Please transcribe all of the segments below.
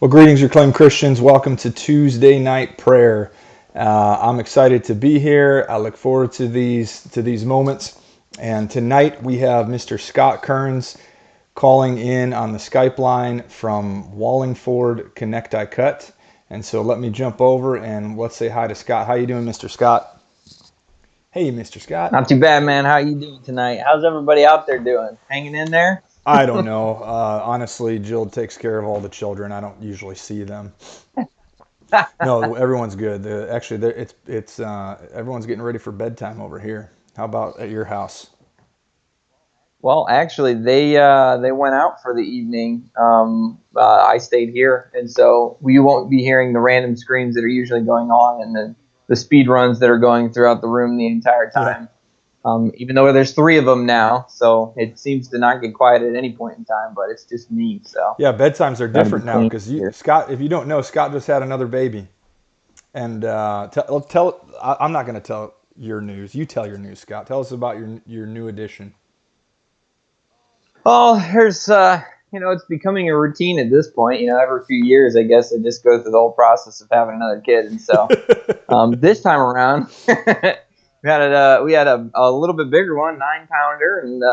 Well, greetings, reclaimed Christians. Welcome to Tuesday night prayer. I'm excited to be here. I look forward to these moments. And tonight we have Mr. Scott Kearns calling in on the Skype line from Wallingford, Connecticut. And so let me jump over and let's say hi to Scott. How you doing, Mr. Scott? Hey, Mr. Scott. Not too bad, man. How you doing tonight? How's everybody out there doing? Hanging in there? I don't know. Honestly, Jill takes care of all the children. I don't usually see them. No, everyone's good. It's everyone's getting ready for bedtime over here. How about at your house? Well, actually, they went out for the evening. I stayed here, and so we won't be hearing the random screams that are usually going on, and the speed runs that are going throughout the room the entire Yeah. time. Even though there's three of them now, so it seems to not get quiet at any point in time. But it's just me, so Yeah, bedtimes are gotta be different now clean because here. Scott, if you don't know, Scott just had another baby. And I'm not going to tell your news. You tell your news, Scott. Tell us about your new addition. Well, it's becoming a routine at this point. Every few years, I guess I just go through the whole process of having another kid. And so this time around, we had a little bit bigger one, 9-pounder, and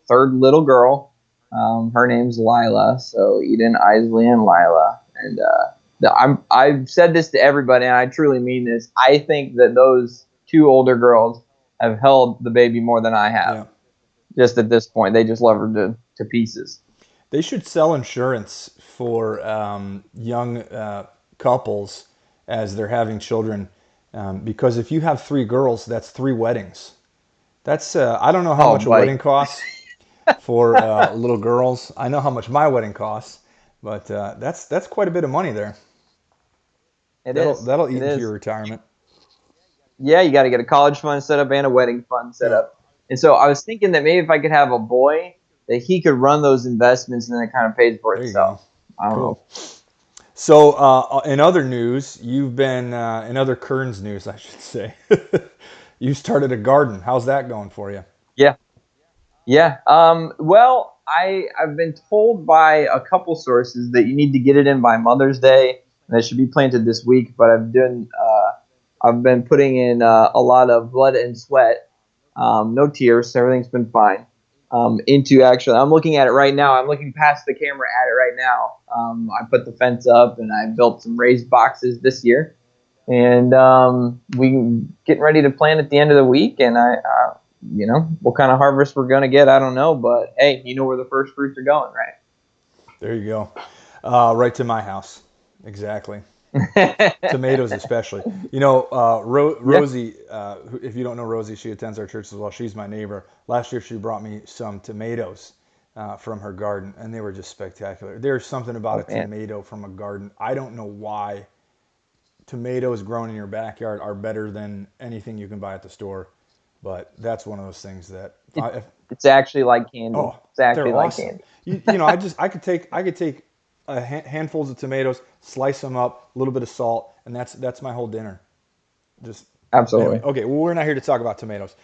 third little girl. Her name's Lila. So Eden, Isley, and Lila. And I've said this to everybody, and I truly mean this. I think that those two older girls have held the baby more than I have. Yeah. Just at this point, they just love her to pieces. They should sell insurance for young couples as they're having children, because if you have three girls, that's three weddings. That's I don't know how Oh, much a buddy. wedding costs for little girls. I know how much my wedding costs, but that's quite a bit of money there. It is. That'll eat It into your is. retirement. Yeah, you got to get a college fund set up and a wedding fund set Yeah, up. And so I was thinking that maybe if I could have a boy, that he could run those investments and then it kind of pays for there you go. itself. I don't know. Cool. So, in other news, you've been in other Kearns news, I should say. You started a garden. How's that going for you? Yeah. Yeah. Well, I've been told by a couple sources that you need to get it in by Mother's Day, and it should be planted this week. But I've been putting in a lot of blood and sweat, no tears. Everything's been fine. Into actually, I'm looking at it right now. I'm looking past the camera at it right now. I put the fence up, and I built some raised boxes this year, and we getting ready to plant at the end of the week. And what kind of harvest we're gonna get, I don't know, but hey, you know where the first fruits are going, There you go. Right to my house. Exactly. right? Tomatoes, especially. Yeah. Rosie, if you don't know Rosie, she attends our church as well. She's my neighbor. Last year, she brought me some tomatoes from her garden, and they were just spectacular. There's something about a Oh man. tomato from a garden. I don't know why tomatoes grown in your backyard are better than anything you can buy at the store, but that's one of those things that It, it's actually like candy. oh, It's they're actually like awesome. candy. I could take handfuls of tomatoes, slice them up, a little bit of salt, and that's my whole dinner. Just anyway. Absolutely. Okay, well, we're not here to talk about tomatoes.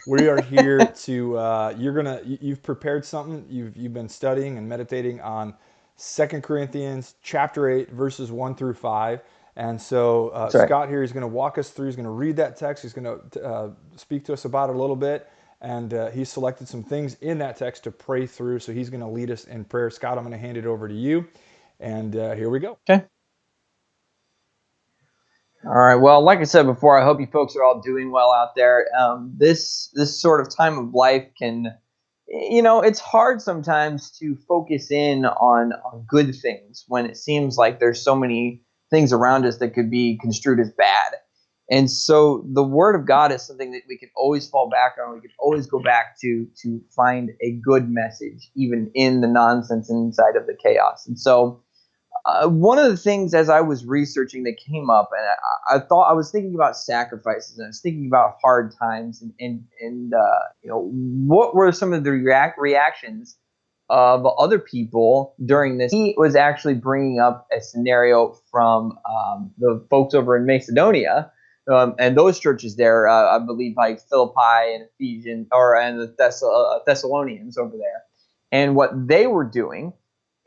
We are here to you've prepared something. You've been studying and meditating on 2 Corinthians chapter 8 verses 1 through 5. And so That's right. Scott here is going to walk us through. He's going to read that text. He's going to speak to us about it a little bit. And he's selected some things in that text to pray through. So he's going to lead us in prayer. Scott, I'm going to hand it over to you. And here we go. Okay. All right. Well, like I said before, I hope you folks are all doing well out there. This sort of time of life can, it's hard sometimes to focus in on good things when it seems like there's so many things around us that could be construed as bad. And so the Word of God is something that we can always fall back on. We can always go back to find a good message, even in the nonsense inside of the chaos. And so one of the things as I was researching that came up, and I thought I was thinking about sacrifices, and I was thinking about hard times, and what were some of the reactions of other people during this. He was actually bringing up a scenario from the folks over in Macedonia, and those churches there, I believe, like Philippi and Ephesians, and the Thessalonians over there, and what they were doing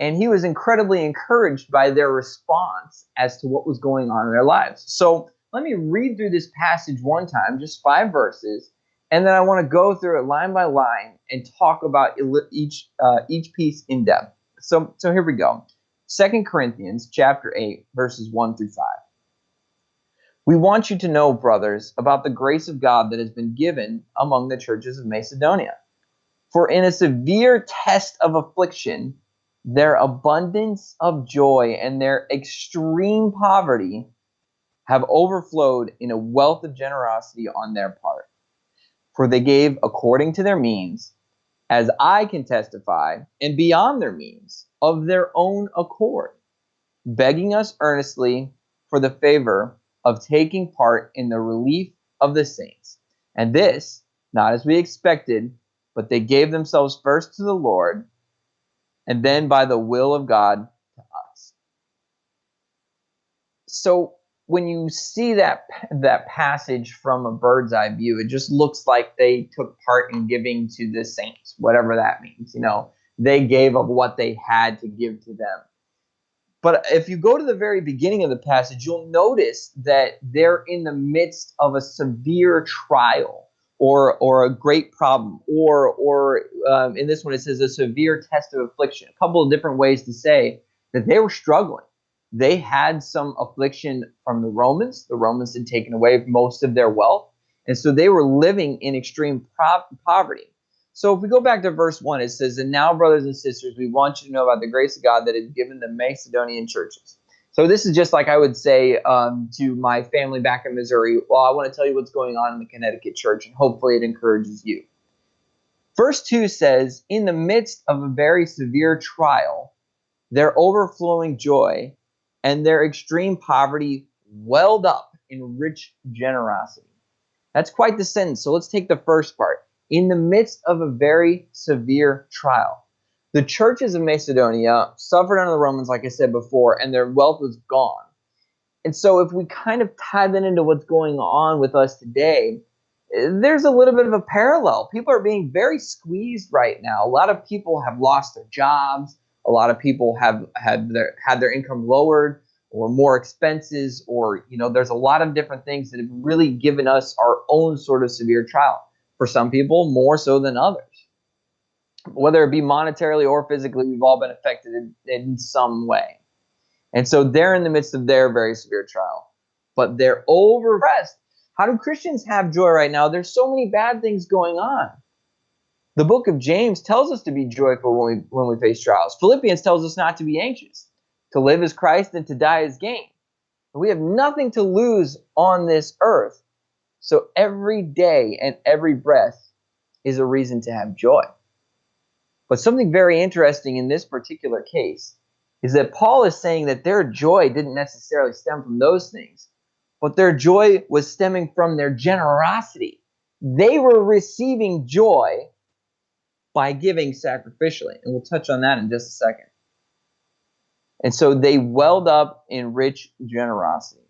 And he was incredibly encouraged by their response as to what was going on in their lives. So let me read through this passage one time, just 5 verses, and then I want to go through it line by line and talk about each piece in depth. So here we go. 2 Corinthians chapter 8, verses 1 through 5. We want you to know, brothers, about the grace of God that has been given among the churches of Macedonia. For in a severe test of affliction, their abundance of joy and their extreme poverty have overflowed in a wealth of generosity on their part. For they gave according to their means, as I can testify, and beyond their means, of their own accord, begging us earnestly for the favor of taking part in the relief of the saints. And this, not as we expected, but they gave themselves first to the Lord, and then by the will of God to us. So when you see that passage from a bird's eye view, it just looks like they took part in giving to the saints, whatever that means. They gave of what they had to give to them. But if you go to the very beginning of the passage, you'll notice that they're in the midst of a severe trial or a great problem, or in this one it says a severe test of affliction. A couple of different ways to say that they were struggling. They had some affliction from the Romans. The Romans had taken away most of their wealth, and so they were living in extreme poverty. So if we go back to verse 1, it says, "And now, brothers and sisters, we want you to know about the grace of God that is given the Macedonian churches." So this is just like I would say to my family back in Missouri, well, I want to tell you what's going on in the Connecticut church, and hopefully it encourages you. Verse 2 says, "In the midst of a very severe trial, their overflowing joy and their extreme poverty welled up in rich generosity." That's quite the sentence. So let's take the first part. In the midst of a very severe trial. The churches of Macedonia suffered under the Romans, like I said before, and their wealth was gone. And so if we kind of tie that into what's going on with us today, there's a little bit of a parallel. People are being very squeezed right now. A lot of people have lost their jobs. A lot of people have had their income lowered, or more expenses, or there's a lot of different things that have really given us our own sort of severe trial. For some people, more so than others. Whether it be monetarily or physically, we've all been affected in some way. And so they're in the midst of their very severe trial. But they're overpressed. How do Christians have joy right now? There's so many bad things going on. The book of James tells us to be joyful when we face trials. Philippians tells us not to be anxious. To live is Christ and to die is gain. We have nothing to lose on this earth. So every day and every breath is a reason to have joy. But something very interesting in this particular case is that Paul is saying that their joy didn't necessarily stem from those things, but their joy was stemming from their generosity. They were receiving joy by giving sacrificially, and we'll touch on that in just a second. And so they welled up in rich generosity.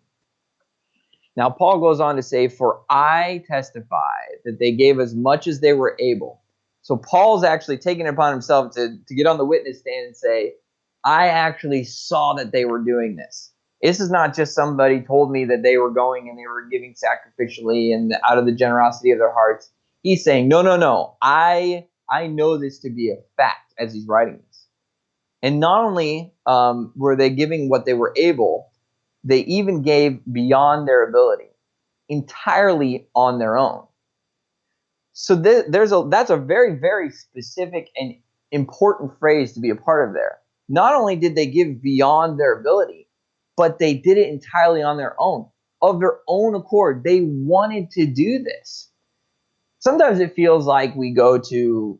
Now, Paul goes on to say, "For I testify that they gave as much as they were able." So Paul's actually taking it upon himself to get on the witness stand and say, I actually saw that they were doing this. This is not just somebody told me that they were going and they were giving sacrificially and out of the generosity of their hearts. He's saying, no. I know this to be a fact as he's writing this. And not only were they giving what they were able, they even gave beyond their ability, entirely on their own. So that's a very, very specific and important phrase to be a part of there. Not only did they give beyond their ability, but they did it entirely on their own, of their own accord. They wanted to do this. Sometimes it feels like we go to,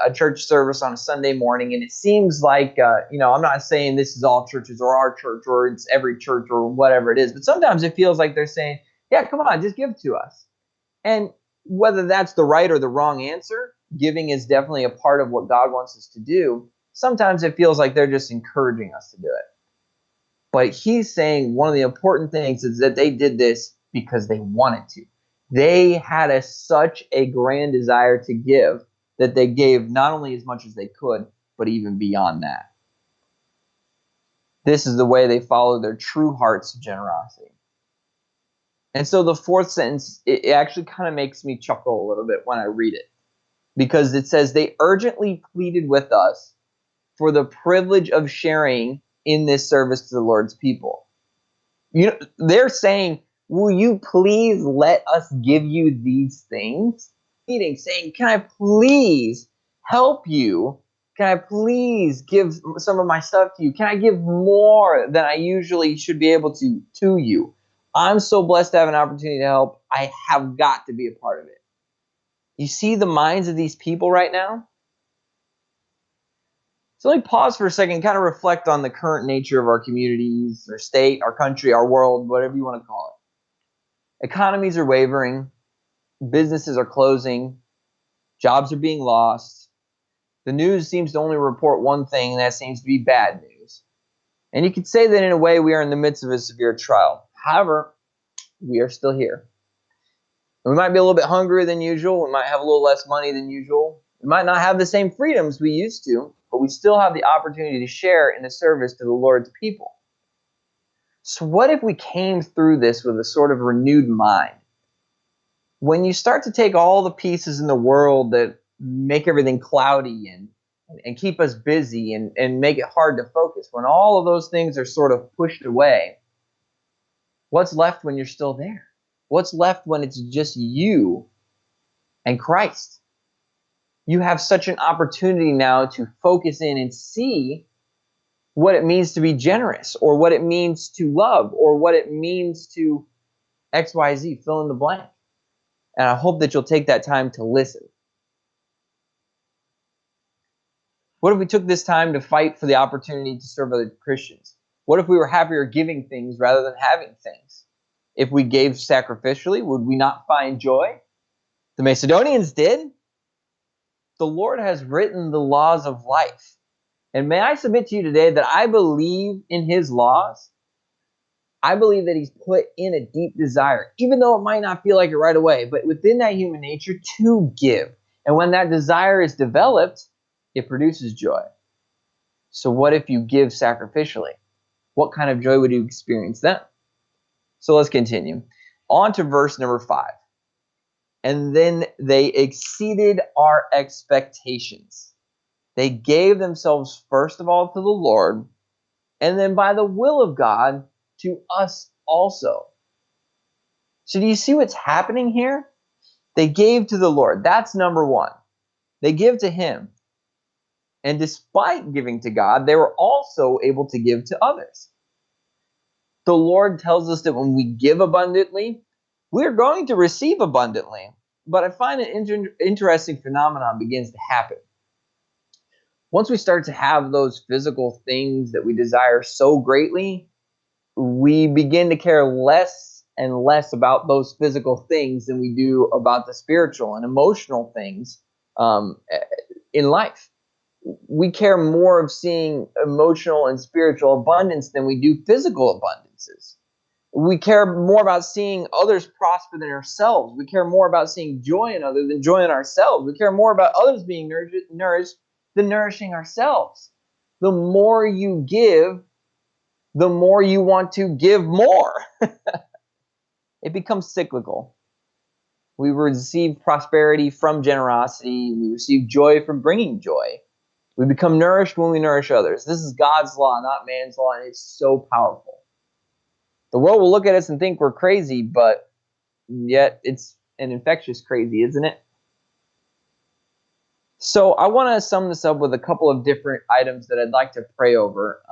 a church service on a Sunday morning, and it seems like, I'm not saying this is all churches or our church or it's every church or whatever it is, but sometimes it feels like they're saying, yeah, come on, just give to us. And whether that's the right or the wrong answer, giving is definitely a part of what God wants us to do. Sometimes it feels like they're just encouraging us to do it. But he's saying one of the important things is that they did this because they wanted to. They had such a grand desire to give that they gave not only as much as they could, but even beyond that. This is the way they follow their true hearts of generosity. And so the fourth sentence, it actually kind of makes me chuckle a little bit when I read it, because it says, they urgently pleaded with us for the privilege of sharing in this service to the Lord's people. They're saying, will you please let us give you these things? Saying, can I please help you? Can I please give some of my stuff to you? Can I give more than I usually should be able to you? I'm so blessed to have an opportunity to help. I have got to be a part of it. You see the minds of these people right now? So let me pause for a second, kind of reflect on the current nature of our communities, our state, our country, our world, whatever you want to call it. Economies are wavering. Businesses are closing. Jobs are being lost. The news seems to only report one thing, and that seems to be bad news. And you could say that in a way we are in the midst of a severe trial. However, we are still here. We might be a little bit hungrier than usual. We might have a little less money than usual. We might not have the same freedoms we used to, but we still have the opportunity to share in the service to the Lord's people. So what if we came through this with a sort of renewed mind? When you start to take all the pieces in the world that make everything cloudy and keep us busy and make it hard to focus, when all of those things are sort of pushed away, what's left when you're still there? What's left when it's just you and Christ? You have such an opportunity now to focus in and see what it means to be generous, or what it means to love, or what it means to XYZ, fill in the blank. And I hope that you'll take that time to listen. What if we took this time to fight for the opportunity to serve other Christians? What if we were happier giving things rather than having things? If we gave sacrificially, would we not find joy? The Macedonians did. The Lord has written the laws of life. And may I submit to you today that I believe in his laws. I believe that he's put in a deep desire, even though it might not feel like it right away, but within that human nature to give. And when that desire is developed, it produces joy. So what if you give sacrificially? What kind of joy would you experience then? So let's continue. On to verse number 5. And then they exceeded our expectations. They gave themselves first of all to the Lord, and then by the will of God to us also. So do you see what's happening here? They gave to the Lord. That's number one. They give to him. And despite giving to God, they were also able to give to others. The Lord tells us that when we give abundantly, we're going to receive abundantly. But I find an interesting phenomenon begins to happen. Once we start to have those physical things that we desire so greatly, we begin to care less and less about those physical things than we do about the spiritual and emotional things in life. We care more of seeing emotional and spiritual abundance than we do physical abundances. We care more about seeing others prosper than ourselves. We care more about seeing joy in others than joy in ourselves. We care more about others being nourished than nourishing ourselves. The more you give, the more you want to give more. It becomes cyclical. We receive prosperity from generosity. We receive joy from bringing joy. We become nourished when we nourish others. This is God's law, not man's law, and it's so powerful. The world will look at us and think we're crazy, but yet it's an infectious crazy, isn't it? So I want to sum this up with a couple of different items that I'd like to pray over.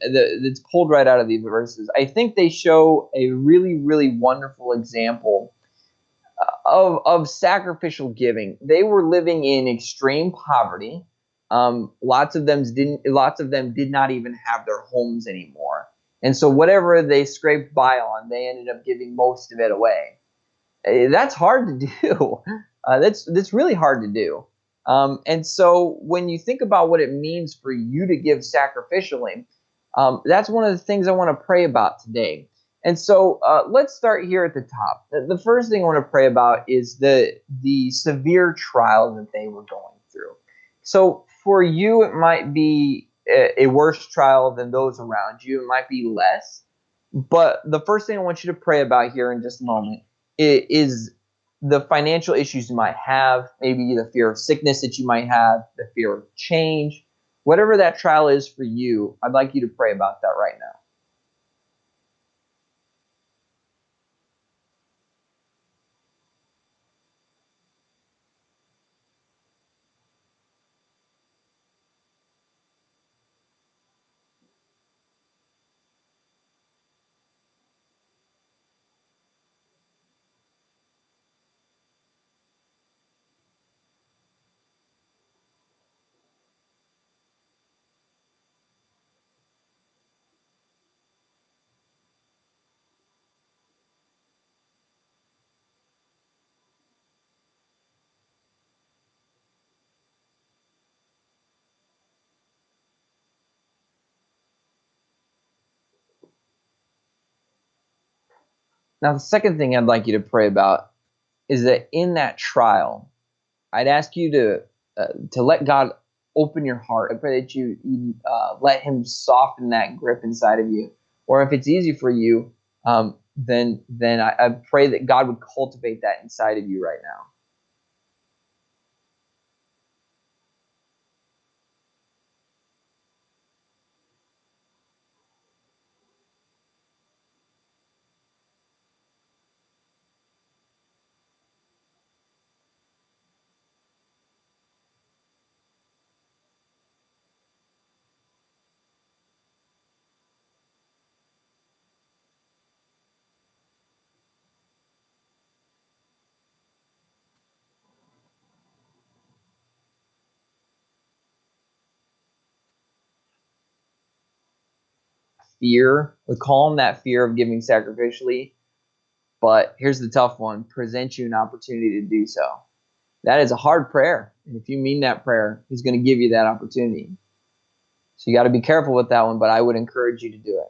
That's pulled right out of these verses. I think they show a really, really wonderful example of sacrificial giving. They were living in extreme poverty. Lots of them did not even have their homes anymore. And so whatever they scraped by on, they ended up giving most of it away. That's hard to do. That's really hard to do. And so when you think about what it means for you to give sacrificially, that's one of the things I want to pray about today. And so let's start here at the top. The first thing I want to pray about is the severe trial that they were going through. So for you, it might be a worse trial than those around you. It might be less. But the first thing I want you to pray about here in just a moment is the financial issues you might have, maybe the fear of sickness that you might have, the fear of change. Whatever that trial is for you, I'd like you to pray about that right now. Now, the second thing I'd like you to pray about is that in that trial, I'd ask you to let God open your heart. I pray that you let Him soften that grip inside of you. Or if it's easy for you, then I pray that God would cultivate that inside of you right now. Fear, we call them that fear of giving sacrificially, but here's the tough one: present you an opportunity to do so. That is a hard prayer, and if you mean that prayer, He's going to give you that opportunity. So you got to be careful with that one, but I would encourage you to do it.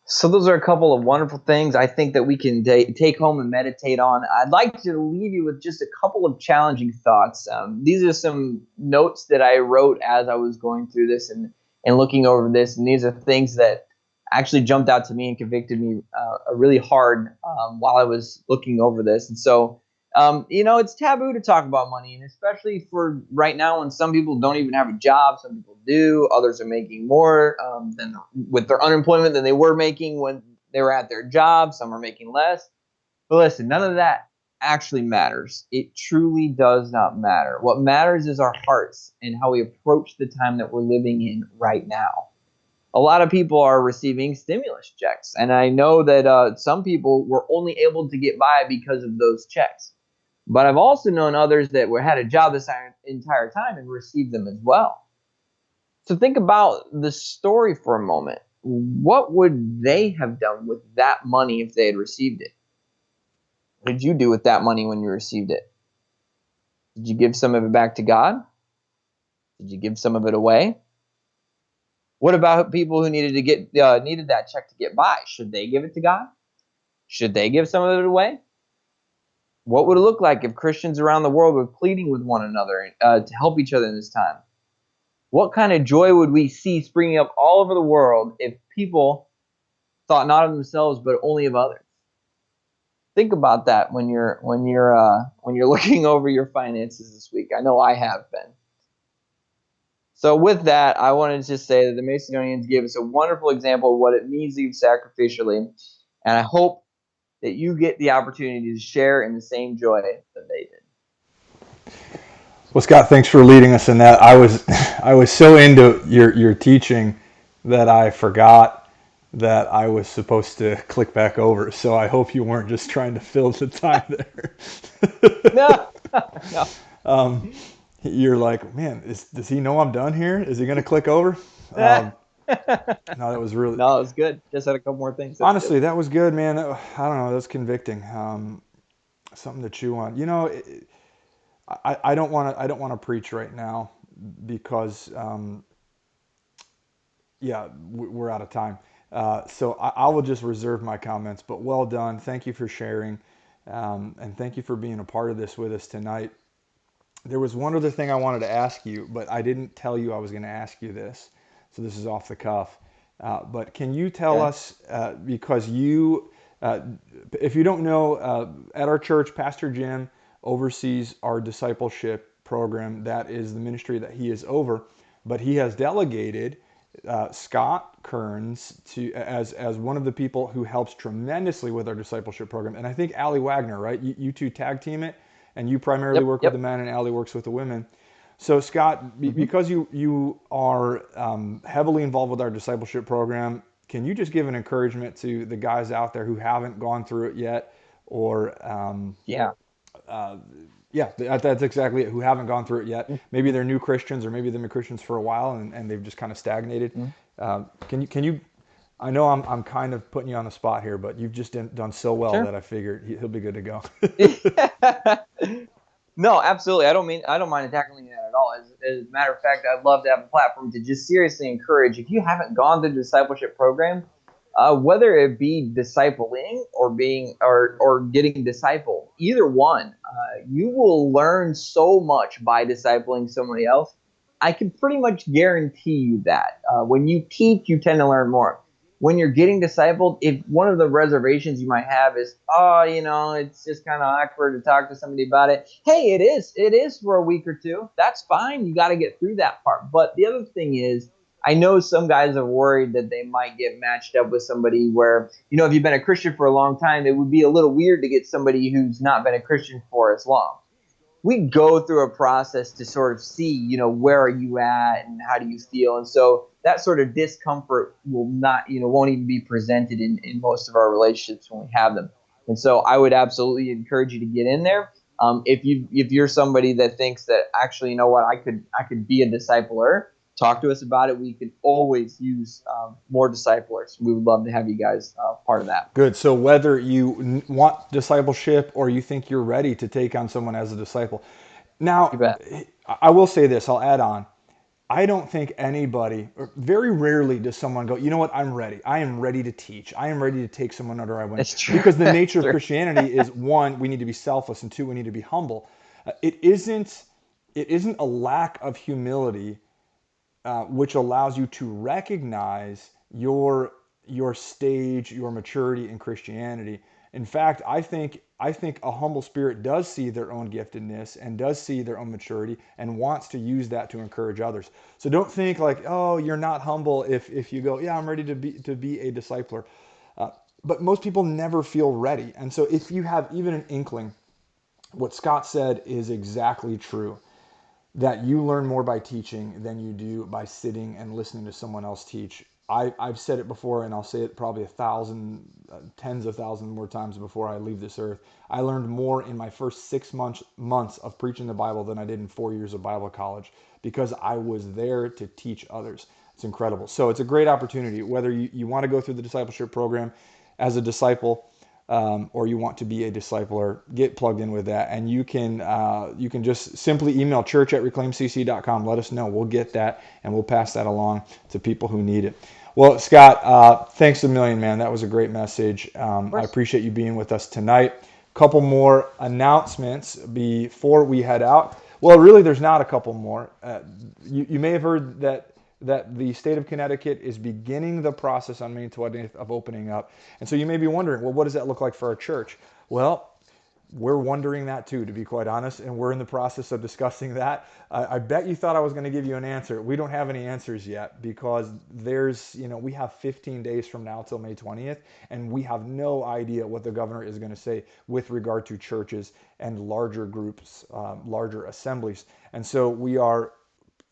So those are a couple of wonderful things I think that we can take home and meditate on. I'd like to leave you with just a couple of challenging thoughts. These are some notes that I wrote as I was going through this and looking over this, and these are things that actually jumped out to me and convicted me really hard while I was looking over this. And so, it's taboo to talk about money, and especially for right now when some people don't even have a job, some people do, others are making more than with their unemployment than they were making when they were at their job. Some are making less. But listen, none of that actually matters. It truly does not matter. What matters is our hearts and how we approach the time that we're living in right now. A lot of people are receiving stimulus checks, and I know that some people were only able to get by because of those checks. But I've also known others that had a job this entire time and received them as well. So think about the story for a moment. What would they have done with that money if they had received it? What did you do with that money when you received it? Did you give some of it back to God? Did you give some of it away? What about people who needed that check to get by? Should they give it to God? Should they give some of it away? What would it look like if Christians around the world were pleading with one another to help each other in this time? What kind of joy would we see springing up all over the world if people thought not of themselves but only of others? Think about that when you're looking over your finances this week. I know I have been. So with that, I wanted to just say that the Macedonians gave us a wonderful example of what it means to give sacrificially, and I hope that you get the opportunity to share in the same joy that they did. Well, Scott, thanks for leading us in that. I was so into your teaching that I forgot that I was supposed to click back over. So I hope you weren't just trying to fill the time there. No, no. You're like, man, does he know I'm done here? Is he going to click over? no, Um, no, that was really it's good. Just had a couple more things. That's good. honestly that was good, man. I don't know, that's convicting. Something to chew on. I don't want to preach right now because yeah, we're out of time. So I will just reserve my comments. But well done. Thank you for sharing, and thank you for being a part of this with us tonight. There was one other thing I wanted to ask you, but I didn't tell you I was going to ask you this. So this is off the cuff. But can you tell Okay. us, because uh, if you don't know, at our church, Pastor Jim oversees our discipleship program. That is the ministry that he is over. But he has delegated Scott Kearns as one of the people who helps tremendously with our discipleship program. And I think Allie Wagner, right? You two tag team it, and you primarily Yep. work with the Yep. men, and Allie works with the women. So Scott, hmm because you are heavily involved with our discipleship program, can you just give an encouragement to the guys out there who haven't gone through it yet, or Yeah. yeah, that's exactly it. Who haven't gone through it yet? Maybe Mhm. they're new Christians, or maybe they've been Christians for a while and they've just kind of stagnated. Can you? I know I'm kind of putting you on the spot here, but you've just done so well Sure. that I figured he'll be good to go. No, absolutely. I don't mind tackling that at all. As a matter of fact, I'd love to have a platform to just seriously encourage. If you haven't gone through the discipleship program, whether it be discipling or being or getting discipled, either one, you will learn so much by discipling somebody else. I can pretty much guarantee you that when you teach, you tend to learn more. When you're getting discipled, if one of the reservations you might have is, oh, it's just kind of awkward to talk to somebody about it. Hey, it is for a week or two. That's fine. You got to get through that part. But the other thing is, I know some guys are worried that they might get matched up with somebody where, if you've been a Christian for a long time, it would be a little weird to get somebody who's not been a Christian for as long. We go through a process to sort of see, where are you at and how do you feel. And so that sort of discomfort will not, won't even be presented in most of our relationships when we have them. And so I would absolutely encourage you to get in there. If you're somebody that thinks that actually, what, I could be a discipler, talk to us about it. We could always use more disciplers. We would love to have you guys part of that. Good. So whether you want discipleship or you think you're ready to take on someone as a disciple. You Now, bet. I will say this, I'll add on. I don't think anybody, or very rarely does someone go, you know what, I'm ready. I am ready to teach. I am ready to take someone under my wing. It's true. Because the It's nature of true. Christianity is, one, we need to be selfless, and two, we need to be humble. It isn't a lack of humility, which allows you to recognize your stage, your maturity in Christianity. In fact, I think a humble spirit does see their own giftedness and does see their own maturity and wants to use that to encourage others. So don't think like, oh, you're not humble if you go, yeah, I'm ready to be a discipler. But most people never feel ready. And so if you have even an inkling, what Scott said is exactly true, that you learn more by teaching than you do by sitting and listening to someone else teach. I've said it before, and I'll say it probably 1,000, tens of thousands more times before I leave this earth. I learned more in my first 6 months of preaching the Bible than I did in 4 years of Bible college because I was there to teach others. It's incredible. So it's a great opportunity, whether you want to go through the discipleship program as a disciple, or you want to be a discipler, get plugged in with that. And you can just simply email church@reclaimcc.com. Let us know. We'll get that and we'll pass that along to people who need it. Well, Scott, thanks a million, man. That was a great message. Of I course. appreciate you being with us tonight. Couple more announcements before we head out. Well, really, there's not a couple more. You may have heard that the state of Connecticut is beginning the process on May 20th of opening up. And so you may be wondering, well, what does that look like for our church? Well, We're wondering that too, to be quite honest, and we're in the process of discussing that. I bet you thought I was going to give you an answer. We don't have any answers yet because we have 15 days from now till May 20th, and we have no idea what the governor is going to say with regard to churches and larger groups, larger assemblies. And so we are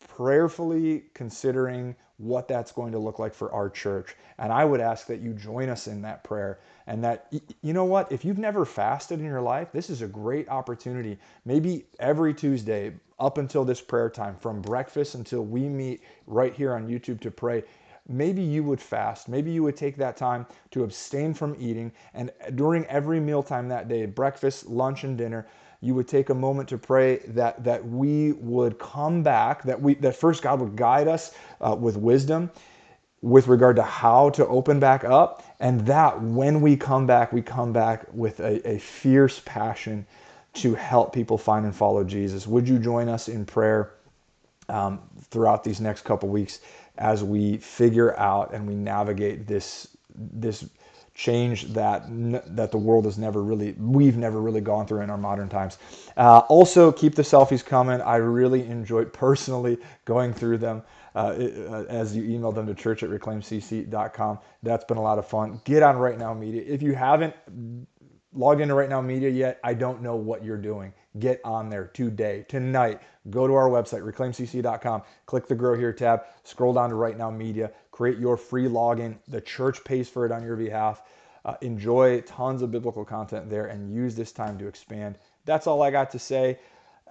prayerfully considering what that's going to look like for our church. And I would ask that you join us in that prayer. And that, you know what, if you've never fasted in your life, this is a great opportunity. Maybe every Tuesday up until this prayer time, from breakfast until we meet right here on YouTube to pray, maybe you would fast. Maybe you would take that time to abstain from eating. And during every mealtime that day, breakfast, lunch, and dinner, you would take a moment to pray that we would come back, that first God would guide us with wisdom with regard to how to open back up, and that when we come back with a fierce passion to help people find and follow Jesus. Would you join us in prayer throughout these next couple weeks as we figure out and we navigate this change that the world has we've never really gone through in our modern times. Also, keep the selfies coming. I really enjoyed personally going through them as you email them to church@reclaimcc.com. That's been a lot of fun. Get on Right Now Media. If you haven't logged into Right Now Media yet, I don't know what you're doing. Get on there today, tonight. Go to our website, reclaimcc.com. Click the Grow Here tab. Scroll down to Right Now Media. Create your free login. The church pays for it on your behalf. Enjoy tons of biblical content there and use this time to expand. That's all I got to say.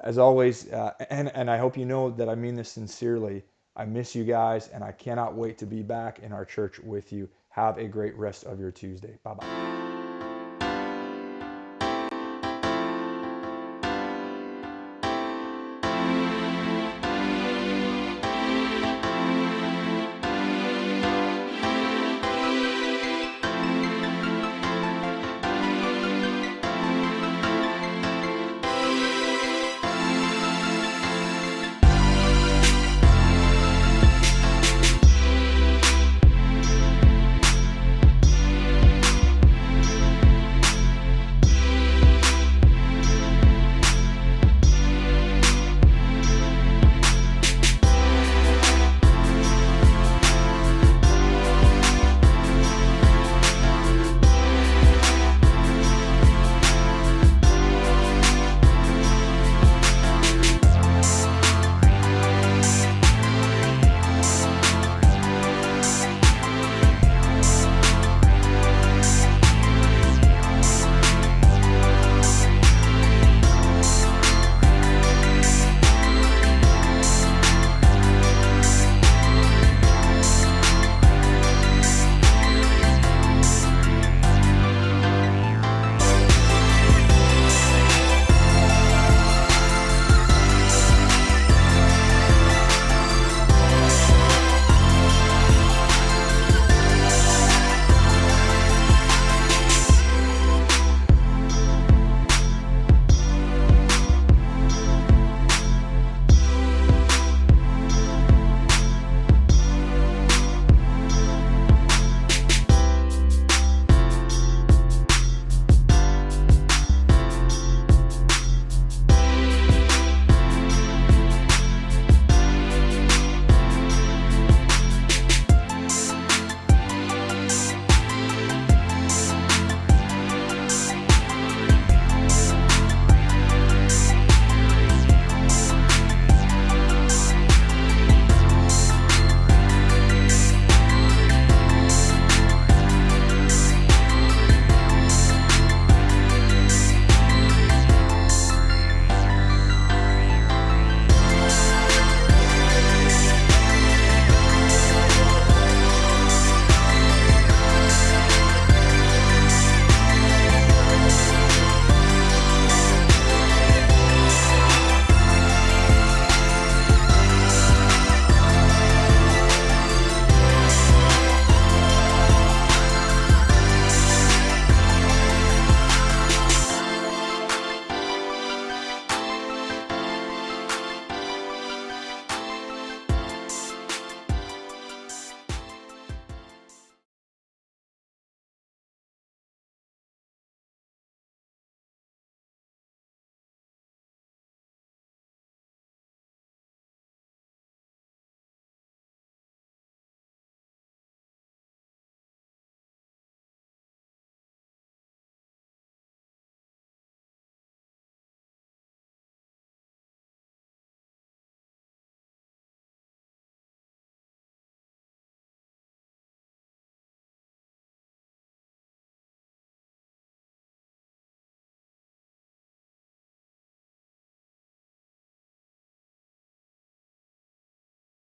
As always, and I hope you know that I mean this sincerely. I miss you guys, and I cannot wait to be back in our church with you. Have a great rest of your Tuesday. Bye-bye.